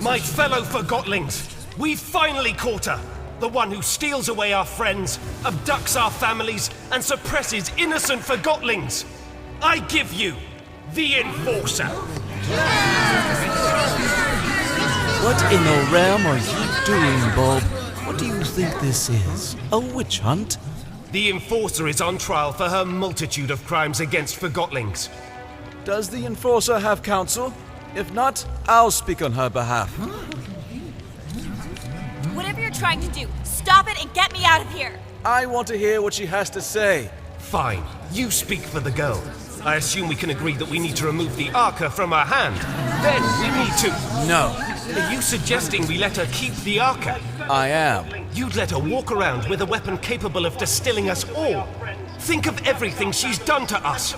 My fellow Forgotlings, we've finally caught her. The one who steals away our friends, abducts our families, and suppresses innocent Forgotlings. I give you the Enforcer. What in the realm are you doing, Bob? What do you think this is? A witch hunt? The Enforcer is on trial for her multitude of crimes against Forgotlings. Does the Enforcer have counsel? If not, I'll speak on her behalf. Whatever you're trying to do, stop it and get me out of here! I want to hear what she has to say. Fine, you speak for the girl. I assume we can agree that we need to remove the Arca from her hand. Then we need to... No. Are you suggesting we let her keep the Arca? I am. You'd let her walk around with a weapon capable of distilling us all. Think of everything she's done to us.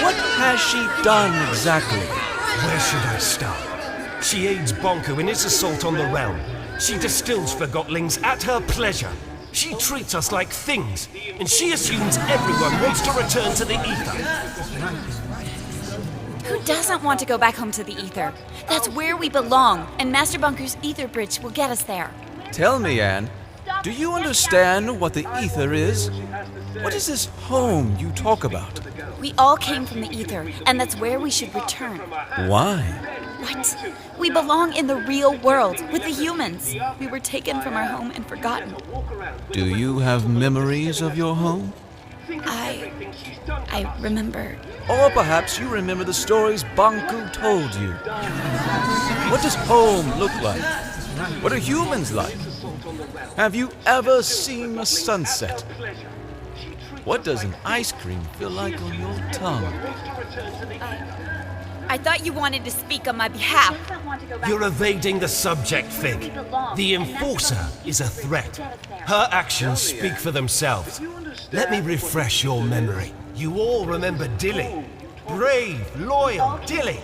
What has she done exactly? Where should I start? She aids Bonku in his assault on the realm. She distills Forgotlings at her pleasure. She treats us like things, and she assumes everyone wants to return to the Ether. Who doesn't want to go back home to the Ether? That's where we belong, and Master Bunku's Ether Bridge will get us there. Tell me, Anne, do you understand what the Ether is? What is this home you talk about? We all came from the Ether, and that's where we should return. Why? What? We belong in the real world, with the humans. We were taken from our home and forgotten. Do you have memories of your home? I remember. Or perhaps you remember the stories Bonku told you. What does home look like? What are humans like? Have you ever seen a sunset? What does an ice cream feel like on your tongue? I thought you wanted to speak on my behalf. You're evading the subject, Fig. The Enforcer is a threat. Her actions speak for themselves. Let me refresh your memory. You all remember Dilly. Brave, loyal Dilly.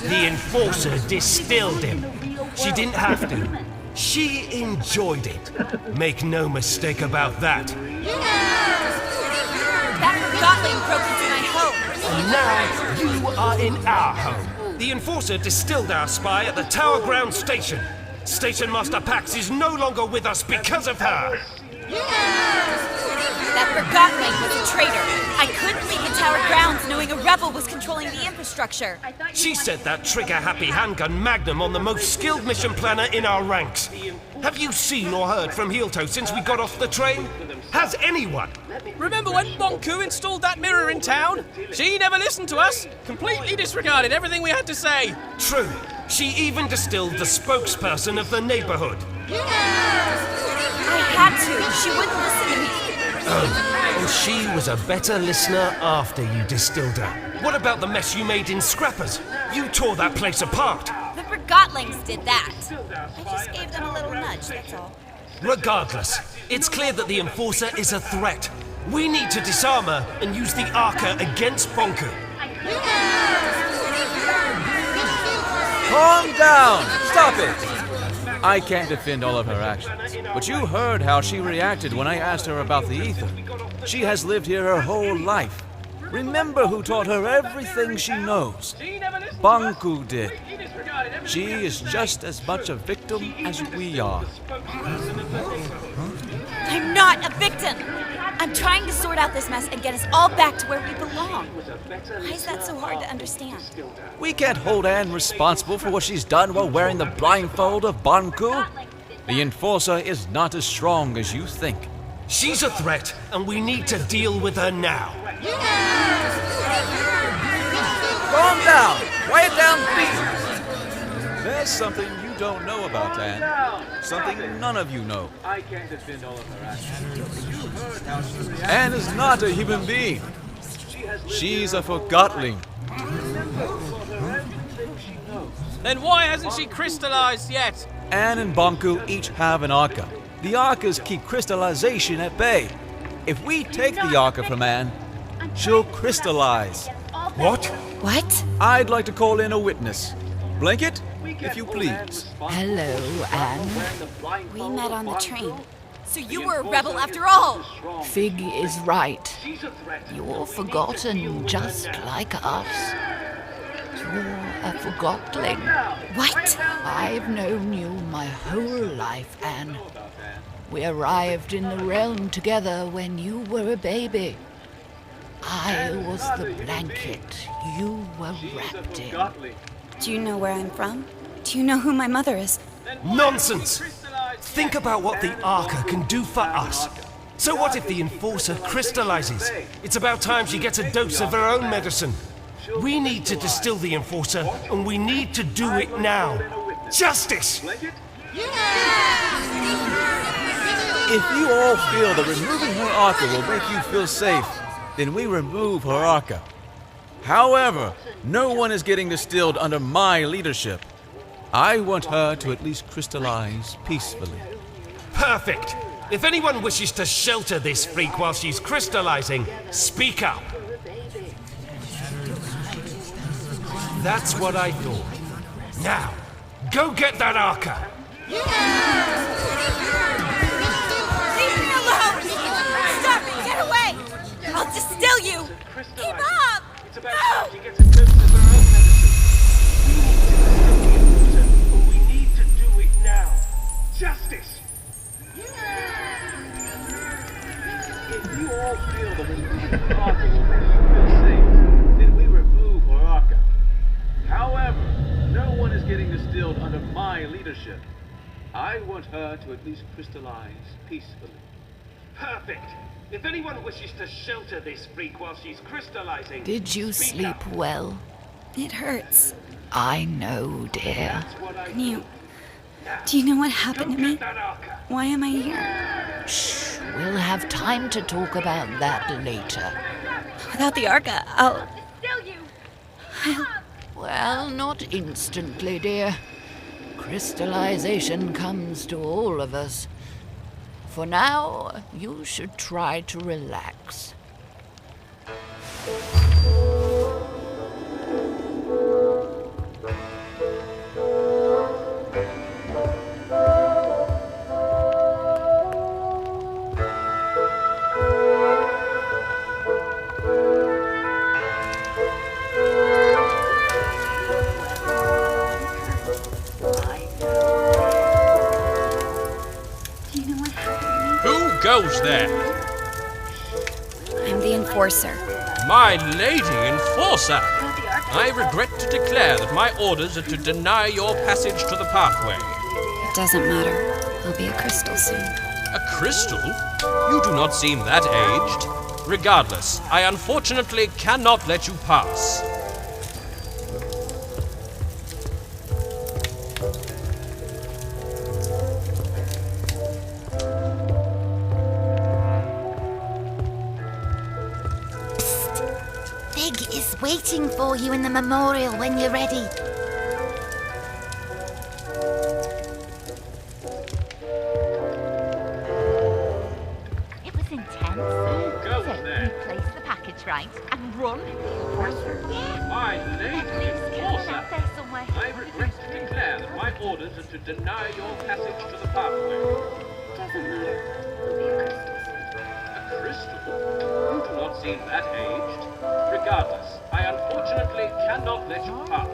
The Enforcer distilled him. She didn't have to. She enjoyed it. Make no mistake about that. That Forgotling broke into my home. And now you are in our home. The Enforcer distilled our spy at the Tower Ground Station. Station Master Pax is no longer with us because of her. That Forgotling was a traitor. I couldn't leave the Tower Grounds knowing a rebel was controlling the infrastructure. She set that trigger-happy handgun Magnum on the most skilled mission planner in our ranks. Have you seen or heard from Heelto since we got off the train? Has anyone? Remember when Bonku installed that mirror in town? She never listened to us. Completely disregarded everything we had to say. True. She even distilled the spokesperson of the neighborhood. I had to. She wouldn't listen to me. Oh, and she was a better listener after you distilled her. What about the mess you made in Scrappers? You tore that place apart. The Forgotlings did that. I just gave them a little nudge, that's all. Regardless, it's clear that the Enforcer is a threat. We need to disarm her and use the Arca against Bonku. Calm down! Stop it! I can't defend all of her actions, but you heard how she reacted when I asked her about the Ether. She has lived here her whole life. Remember who taught her everything she knows. Bonku did. She is just as much a victim as we are. I'm not a victim. I'm trying to sort out this mess and get us all back to where we belong. Why is that so hard to understand? We can't hold Anne responsible for what she's done while wearing the blindfold of Bonku. The Enforcer is not as strong as you think. She's a threat, and we need to deal with her now. Calm down! Quiet down, please! There's something you don't know about Anne. Something none of you know. I can't defend all of her actions. Anne is not a human being. She's a Forgotling. Then why hasn't she crystallized yet? Anne and Bonku each have an Arca. The Arcas keep crystallization at bay. If we take the Arca from Anne, she'll crystallize. What? What? I'd like to call in a witness. Blanket, if you please. Hello, Anne. We met on the train. So you were a rebel after all! Fig is right. You're forgotten just like us. You're a forgotling. What? I've known you my whole life, Anne. We arrived in the realm together when you were a baby. I was the blanket you were wrapped in. Do you know where I'm from? Do you know who my mother is? Nonsense! Think about what the Arca can do for us. So what if the Enforcer crystallizes? It's about time she gets a dose of her own medicine. We need to distill the Enforcer, and we need to do it now. Justice! If you all feel that removing her Arca will make you feel safe, then we remove her Arca. However, no one is getting distilled under my leadership. I want her to at least crystallize peacefully. Perfect! If anyone wishes to shelter this freak while she's crystallizing, speak up. That's what I thought. Now, go get that Arca! Leave me alone! Stop it! Get away! I'll distill you! Keep up! No! We need to do it now. Justice! If you all feel that removing her Arca will make you feel safe, then we remove her Arca. However, no one is getting distilled under my leadership. I want her to at least crystallize peacefully. Perfect! If anyone wishes to shelter this freak while she's crystallizing... Did you speak sleep up. well? It hurts. I know, dear. Do you know what happened to me? Get that Arca! Why am I here? Shh, we'll have time to talk about that later. Without the Arca, I'll... Well, not instantly, dear. Crystallization comes to all of us. For now, you should try to relax. Who goes there? I'm the Enforcer. My lady Enforcer! I regret to declare that my orders are to deny your passage to the pathway. It doesn't matter. I'll be a crystal soon. A crystal? You do not seem that aged. Regardless, I unfortunately cannot let you pass. Fig is waiting for you in the memorial when you're ready. It was intense. Go So there. you place the package right and run. Yeah. My And lady Fig's coming Enforcer! out there somewhere. I regret to declare that my orders are to deny your passage to the pathway. Doesn't matter. I'll be a crystal soon. A crystal? You do not seem that aged. Regardless, I unfortunately cannot let you pass.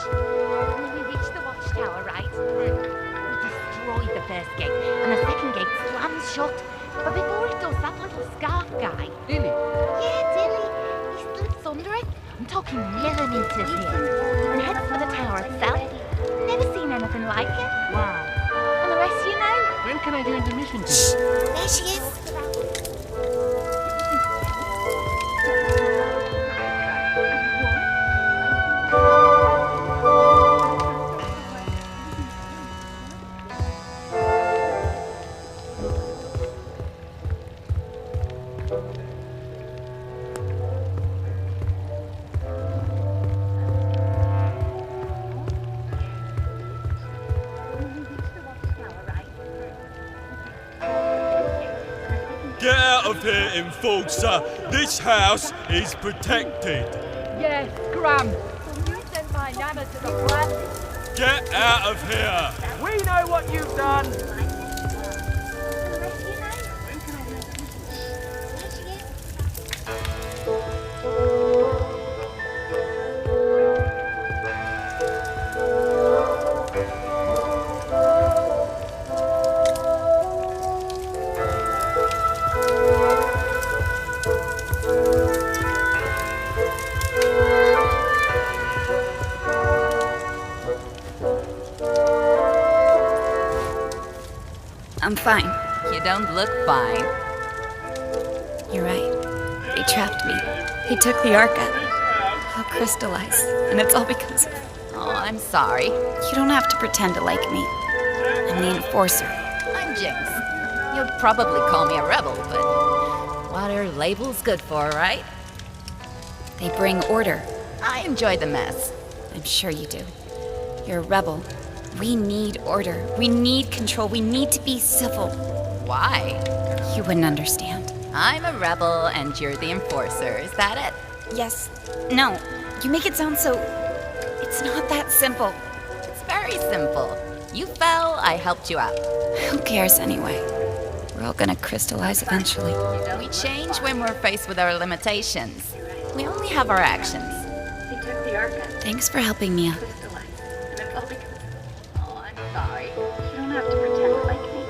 When we reach the watchtower, right? We destroy the first gate, and the second gate slams shut. But before it does, that little scarf guy. Dilly? Yeah, Dilly. He slips under it. I'm talking millimeters here. And heads for the tower itself. Never seen anything like it. Wow. And the rest you know. When can I do intermission? There she is. Get out of here, Enforcer! This house is protected! Yes, Scram. You sent my nana to the plant. Get out of here! We know what you've done. I'm fine. You don't look fine. You're right. They trapped me. They took the Arca. I'll crystallize. And it's all because of... Oh, I'm sorry. You don't have to pretend to like me. I'm the Enforcer. I'm Jinx. You'd probably call me a rebel, but what are labels good for, right? They bring order. I enjoy the mess. I'm sure you do. You're a rebel. We need order. We need control. We need to be civil. Why? You wouldn't understand. I'm a rebel and you're the enforcer. Is that it? Yes. No. You make it sound so... It's not that simple. It's very simple. You fell, I helped you out. Who cares anyway? We're all gonna crystallize eventually. We change when we're faced with our limitations. We only have our actions. They took the Arca. Thanks for helping me out. And it's all because... Oh, I'm sorry. You don't have to pretend to like me.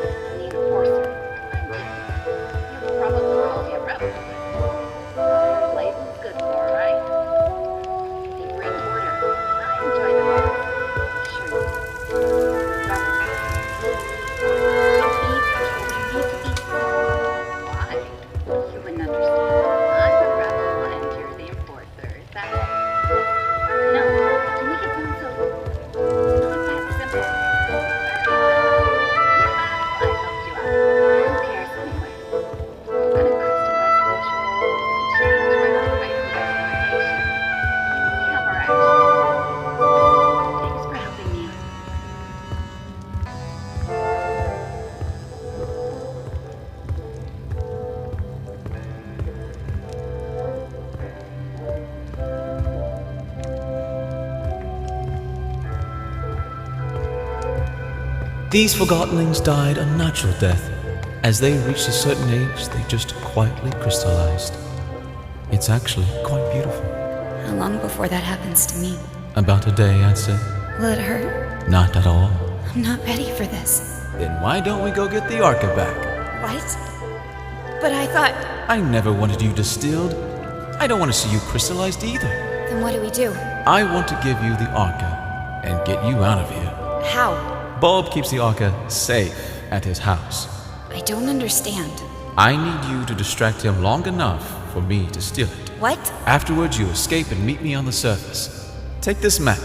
I'm the Enforcer. You'll probably call me a rebel. But label's good for, right? They bring order. I enjoy the mess. Sure you do. Why? You wouldn't understand. I'm a rebel and you're the enforcer. Is that it? No, you make it sound so... It's not that simple. I helped you out. Who cares anyway? We're gonna crystallize eventually. We change when we're faced with our limitations. We only have our actions. Thanks for helping me out. These Forgottonlings died a natural death. As they reached a certain age, they just quietly crystallized. It's actually quite beautiful. How long before that happens to me? About a day, I'd say. Will it hurt? Not at all. I'm not ready for this. Then why don't we go get the Arca back? What? But I thought... I never wanted you distilled. I don't want to see you crystallized either. Then what do we do? I want to give you the Arca and get you out of here. How? Bulb keeps the Arca safe at his house. I don't understand. I need you to distract him long enough for me to steal it. What? Afterwards, you escape and meet me on the surface. Take this map.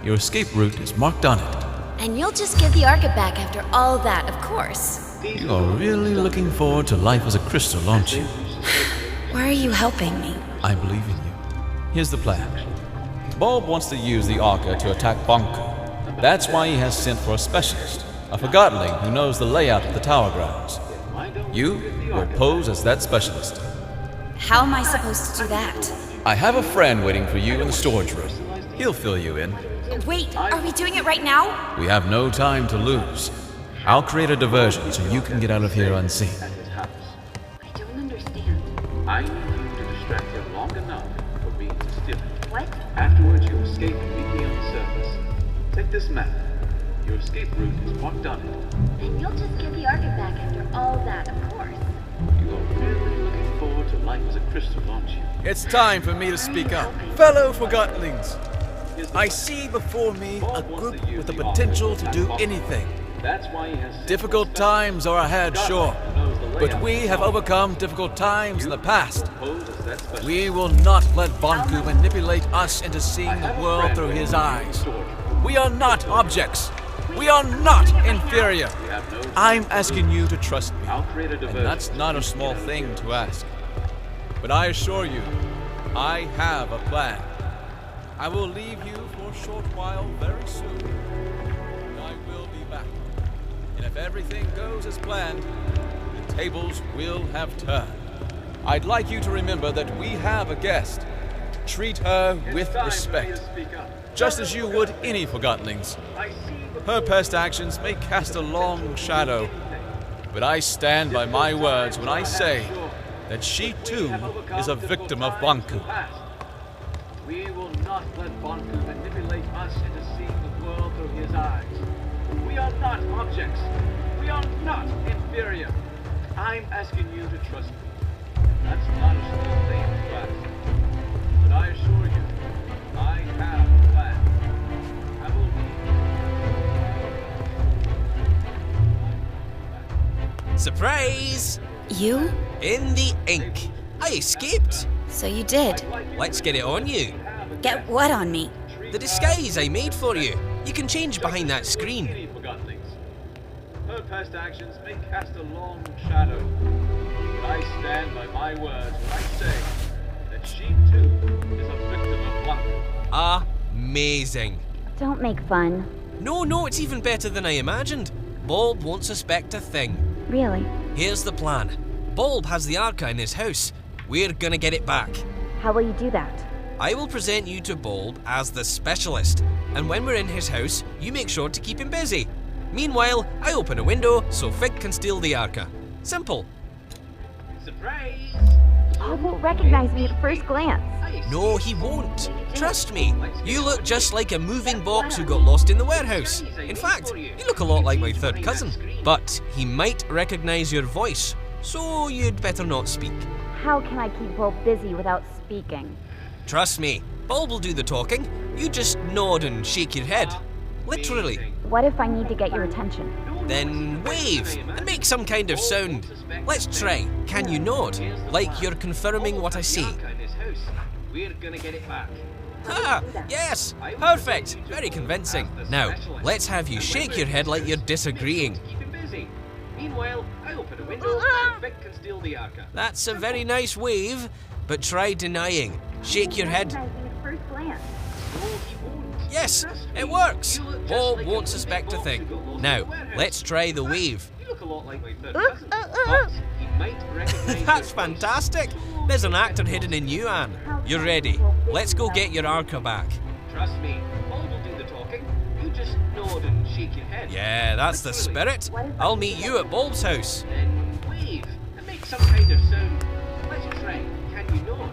Your escape route is marked on it. And you'll just give the Arca back after all that, of course. You are really looking forward to life as a crystal, aren't you? Why are you helping me? I believe in you. Here's the plan. Bulb wants to use the Arca to attack Banku. That's why he has sent for a specialist, a Forgottonling who knows the layout of the tower grounds. You will pose as that specialist. How am I supposed to do that? I have a friend waiting for you in the storage room. He'll fill you in. Wait, are we doing it right now? We have no time to lose. I'll create a diversion so you can get out of here unseen. I don't understand. I need you to distract him long enough for me to steal it. What? Afterwards, you escape and meet me on the surface. Take this map. Your escape route is marked on it. And you'll just give the Arca back after all that, of course. You are really looking forward to life as a crystal, aren't you? It's time for me to speak up. Fellow Forgottonlings, I see before me a group with the potential to do anything. That's why he has Difficult times are ahead, sure, but we have overcome difficult times in the past. We will not let Banku manipulate us into seeing the world through his eyes. We are not objects. We are not inferior. I'm asking you to trust me, and that's not a small thing to ask. But I assure you, I have a plan. I will leave you for a short while very soon. And I will be back. And if everything goes as planned, the tables will have turned. I'd like you to remember that we have a guest. Treat her with respect, just as you would any Forgottonlings. Her past actions may cast a long shadow, but I stand by my words when I say that she too is a victim of Banku. We will not let Banku manipulate us into seeing the world through his eyes. We are not objects. We are not inferior. I'm asking you to trust me. That's not a small thing to ask. But I assure you, I have a plan. I will lead you. Surprise! You? In the ink. I escaped. So you did. Let's get it on you. Get what on me? The disguise I made for you. You can change behind that screen. Her past actions may cast a long shadow, but I stand by my words when I say that she too is a victim of luck. Amazing. Don't make fun. No, it's even better than I imagined. Bulb won't suspect a thing. Really? Here's the plan. Bulb has the Arca in his house. We're gonna get it back. How will you do that? I will present you to Bulb as the specialist, and when we're in his house, you make sure to keep him busy. Meanwhile, I open a window so Fig can steal the Arca. Simple. Surprise! Bob won't recognize me at first glance. No, he won't. Trust me. You look just like a moving box who got lost in the warehouse. In fact, you look a lot like my third cousin. But he might recognize your voice, so you'd better not speak. How can I keep Bob busy without speaking? Trust me, Bulb will do the talking. You just nod and shake your head. Literally. What if I need to get your attention? Then wave and make some kind of sound. Let's try. Can you nod? Like you're confirming what I say. We're gonna get it back. Ah, yes! Perfect! Very convincing. Now, let's have you shake your head like you're disagreeing. Keep him busy. Meanwhile, I open a window and Vic can steal the Arca. That's a very nice wave, but try denying. Shake your head. At first glance. Yes, it works. Bulb won't suspect a thing. Now, let's try the wave. You look a lot like my third cousin, but he might recognize That's fantastic. There's an actor hidden in you, Anne. You're ready. Let's go get your Arca back. Trust me, Bulb will do the talking. You just nod and shake your head. Yeah, that's the spirit. I'll meet you at Bulb's house. Then wave and make some kind of sound. Let's try. Can you nod?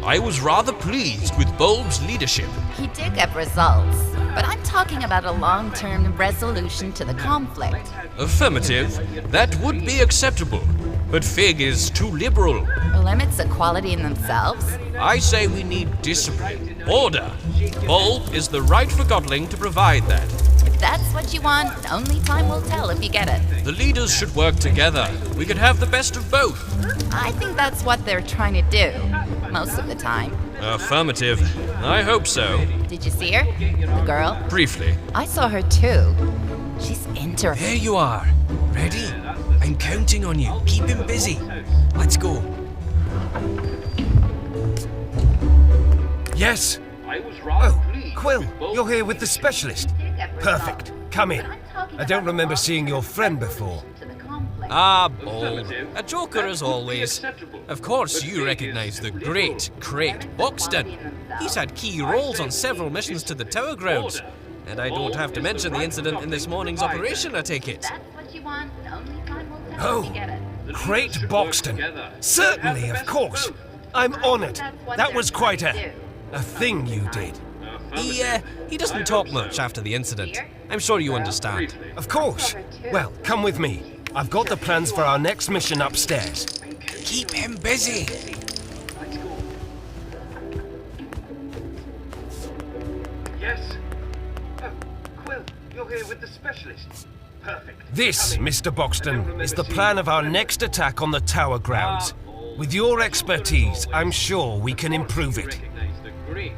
I was rather pleased with Bulb's leadership. He did get results, but I'm talking about a long-term resolution to the conflict. Affirmative. That would be acceptable. But Fig is too liberal. Limits equality in themselves? I say we need discipline, order. Bulb is the right Forgotling to provide that. If that's what you want, only time will tell if you get it. The leaders should work together. We could have the best of both. I think that's what they're trying to do, most of the time. Affirmative. I hope so. Did you see her? The girl? Briefly. I saw her too. She's into There you are. Ready? I'm counting on you. Keep him busy. Let's go. Yes? Oh, Quill, you're here with the specialist. Perfect. Come in. I don't remember seeing your friend before. Bulb. A joker as always. Of course you recognize the great Buxton. He's had key roles on several missions to the Tower Grounds. And I don't have to mention the incident in this morning's operation, I take it. Oh, Great Buxton. Certainly, of course. I'm honored. That was quite a thing you did. He doesn't talk much after the incident. I'm sure you understand. Of course. Well, come with me. I've got the plans for our next mission upstairs. Keep him busy. Yes? Quill, you're here with the specialist. Perfect. This, Mr. Buxton, is the plan of our next attack on the Tower Grounds. With your expertise, I'm sure we can improve it.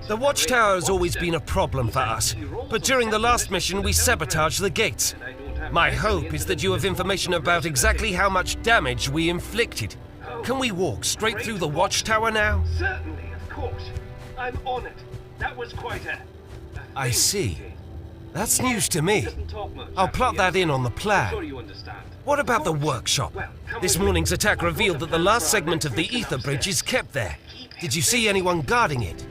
The watchtower has always been a problem for us, but during the last mission we sabotaged the gates. My hope is that you have information about exactly how much damage we inflicted. Can we walk straight through the watchtower now? Certainly, of course. I'm honored. That was quite a... I see. That's news to me. I'll plot that in on the plan. What about the workshop? This morning's attack revealed that the last segment of the ether bridge is kept there. Did you see anyone guarding it?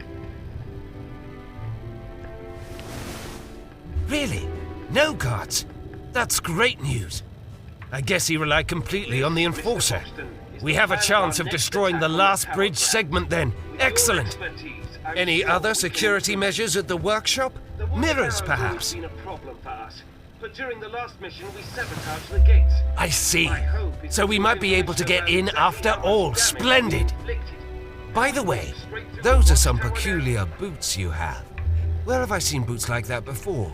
Really? No guards? That's great news. I guess he relied completely on the Enforcer. We have a chance of destroying the last bridge segment then. Excellent. Any other security measures at the workshop? Mirrors, perhaps? But during the last mission, we sabotaged the gates. I see. So we might be able to get in after all. Splendid. By the way, those are some peculiar boots you have. Where have I seen boots like that before?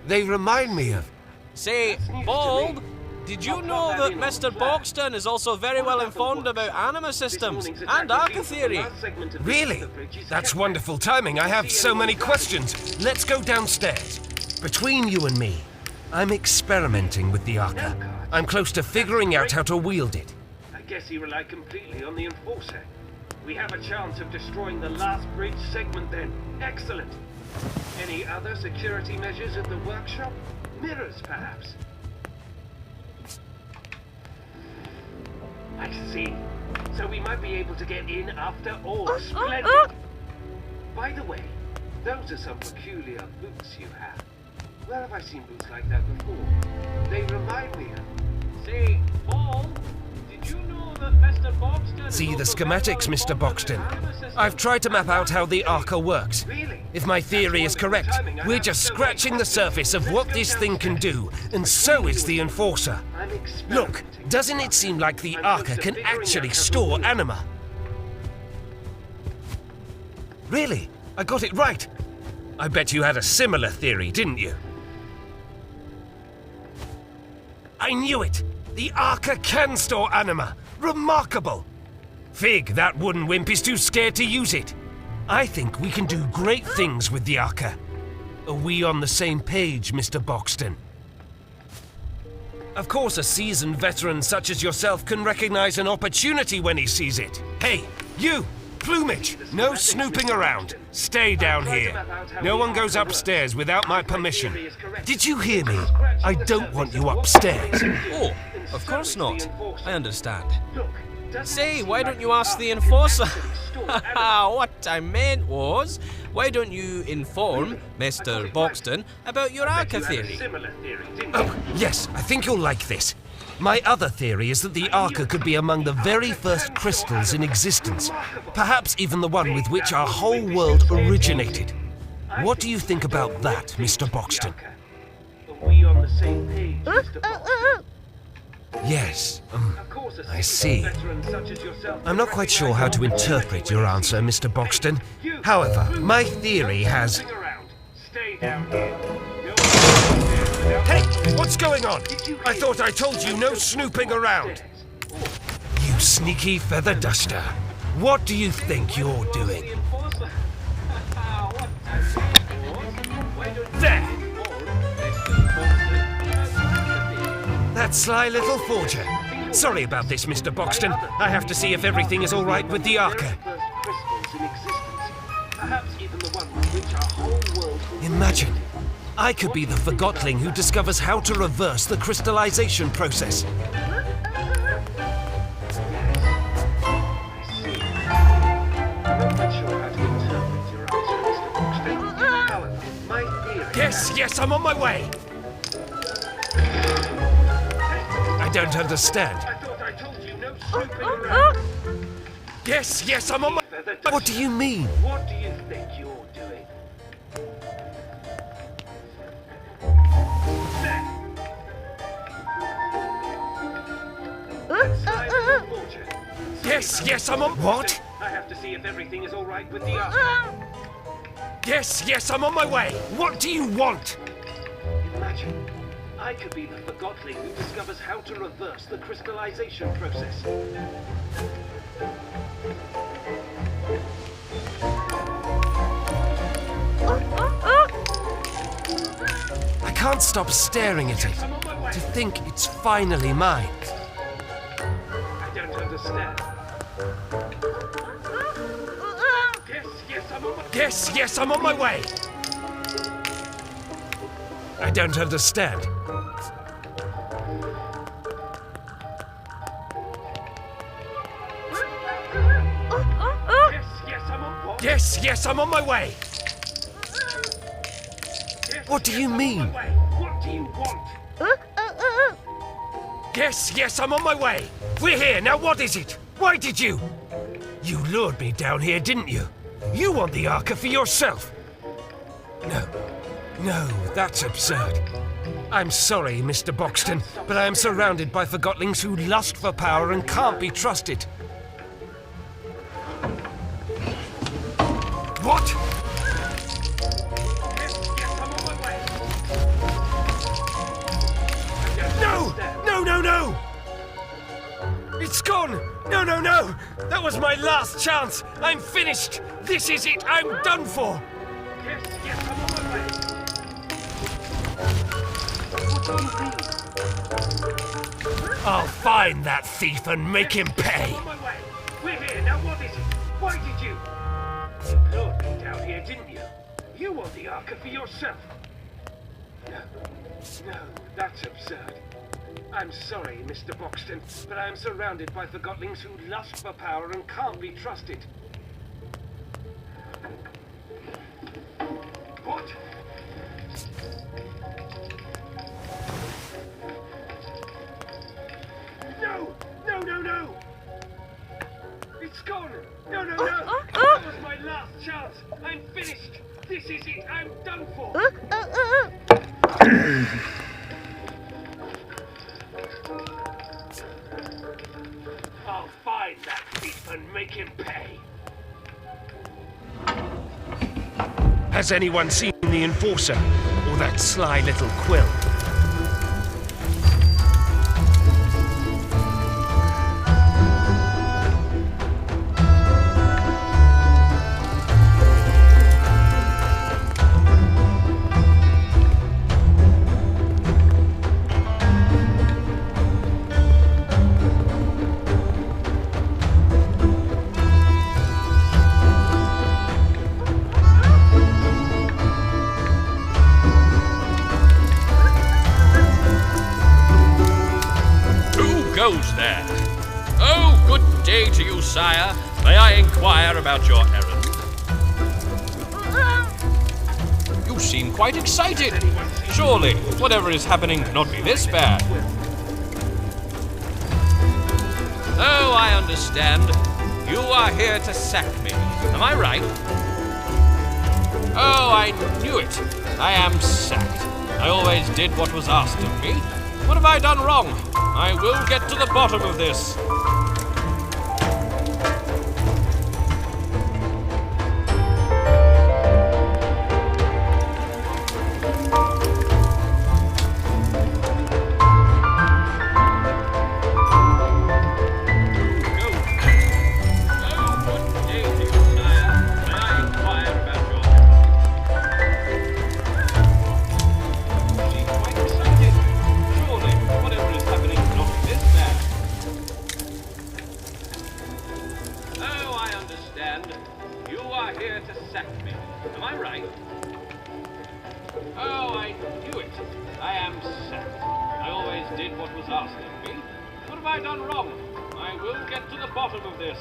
They remind me of... Say, Bulb, Did you know that Mr. Boxton is also very well informed about anima systems and Arca theory? Really? That's wonderful timing. I have so many questions. Let's go downstairs. Between you and me, I'm experimenting with the Arca. I'm close to figuring out how to wield it. I guess he relied completely on the Enforcer. We have a chance of destroying the last bridge segment then. Excellent. Any other security measures at the workshop? Mirrors, perhaps? I see. So we might be able to get in after all. Splendid! By the way, those are some peculiar boots you have. Where have I seen boots like that before? They remind me of... Say, Paul, did you know that Mr. Boxton... See the schematics, Mr. Boxton. I've tried to map out how the Arca works. If my theory is correct, we're just scratching the surface of what this thing can do, and so is the Enforcer. Look, doesn't it seem like the Arca can actually store anima? Really? I got it right. I bet you had a similar theory, didn't you? I knew it! The Arca can store anima! Remarkable! Fig, that wooden wimp is too scared to use it. I think we can do great things with the Arca. Are we on the same page, Mr. Boxton? Of course, a seasoned veteran such as yourself can recognize an opportunity when he sees it. Hey, you! Plumage! No snooping around. Stay down here. No one goes upstairs without my permission. Did you hear me? I don't want you upstairs. Oh, of course not. I understand. Say, why don't you ask the Enforcer? What I meant was, why don't you inform Mr. Boxton about your Arca theory? Oh, yes, I think you'll like this. My other theory is that the Arca could be among the very first crystals in existence. Perhaps even the one with which our whole world originated. What do you think about that, Mr. Boxton? Are we on the same page, Mr. Boxton? Yes, I see. I'm not quite sure how to interpret your answer, Mr. Boxton. However, my theory has... Stay down here. Hey, what's going on? I thought I told you no snooping around. You sneaky feather duster. What do you think you're doing? There! That sly little forger. Sorry about this, Mr. Boxton. I have to see if everything is all right with the Arca. Imagine, I could be the Forgotling who discovers how to reverse the crystallization process. Yes, I'm on my way. I don't understand. Yes, I'm on my... What do you mean? What do you think you're doing? Yes, I'm on... What? I have to see if everything is all right with the Arca. Yes, I'm on my way. What do you want? Imagine, I could be the Forgotling who discovers how to reverse the crystallization process. I can't stop staring at it. To think it's finally mine. I don't understand. Yes, I'm on my way. I don't understand. Yes, I'm on my way. What do you mean? What do you want? Yes, I'm on my way. We're here, now what is it? Why did you? You lured me down here, didn't you? You want the Arca for yourself. No, that's absurd. I'm sorry, Mr. Boxton, but I am surrounded by Forgotlings who lust for power and can't be trusted. What? was my last chance! I'm finished! This is it! I'm done for! Yes, I'm on my way. What do you mean? I'll find that thief and make him pay! I'm on my way. We're here, now what is it? Why did you? You lured me down here, didn't you? You want the Arca for yourself. No, that's absurd. I'm sorry, Mr. Boxton, but I am surrounded by Forgotlings who lust for power and can't be trusted. What? No! It's gone! No! That was my last chance! I'm finished! This is it! I'm done for! I'll find that thief and make him pay! Has anyone seen the Enforcer? Or that sly little Quill? Goes there. Oh, good day to you, sire. May I inquire about your errand? You seem quite excited. Surely, whatever is happening cannot be this bad. Oh, I understand. You are here to sack me. Am I right? Oh, I knew it. I am sacked. I always did what was asked of me. What have I done wrong? I will get to the bottom of this. You are here to sack me. Am I right? Oh, I knew it. I am sacked. I always did what was asked of me. What have I done wrong? I will get to the bottom of this.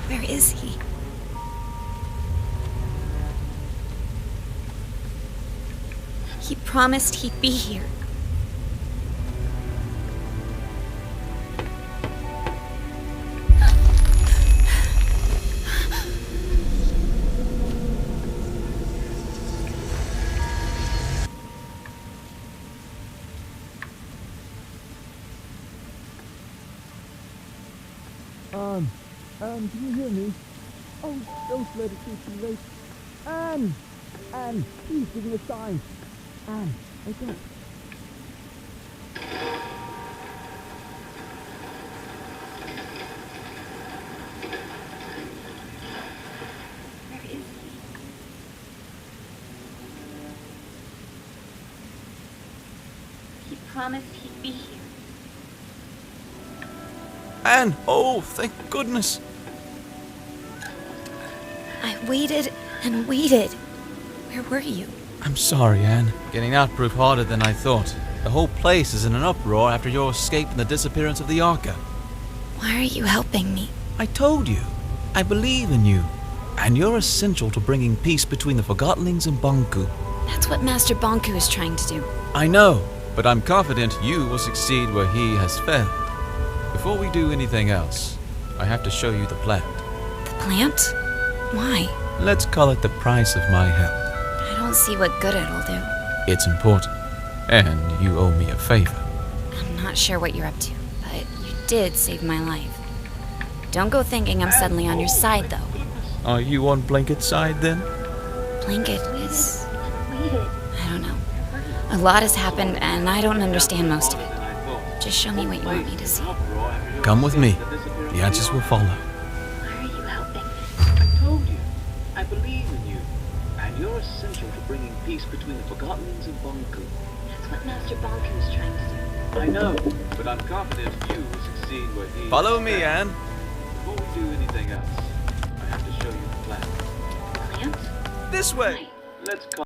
Where is he? He promised he'd be here. Can you hear me? Oh, don't let it be too late. Anne! Anne, please give me a sign. Anne, wake up. Where is he? He promised he'd be here. Anne! Oh, thank goodness! I waited and waited. Where were you? I'm sorry, Anne. Getting out proved harder than I thought. The whole place is in an uproar after your escape and the disappearance of the Arca. Why are you helping me? I told you. I believe in you. And you're essential to bringing peace between the Forgottlings and Banku. That's what Master Banku is trying to do. I know, but I'm confident you will succeed where he has failed. Before we do anything else, I have to show you the plant. The plant? Why? Let's call it the price of my help. I don't see what good it'll do. It's important, and you owe me a favor. I'm not sure what you're up to, but you did save my life. Don't go thinking I'm suddenly on your side, though. Are you on Blanket's side, then? Blanket is... I don't know. A lot has happened, and I don't understand most of it. Just show me what you want me to see. Come with me. The answers will follow. Why are you helping me? I told you. I believe in you. And you're essential to bringing peace between the Forgottonings and Banku. That's what Master Banku is trying to do. I know, but I'm confident you will succeed where he... Follow me, Anne. Before we do anything else, I have to show you the plan. Plant? This way. Let's call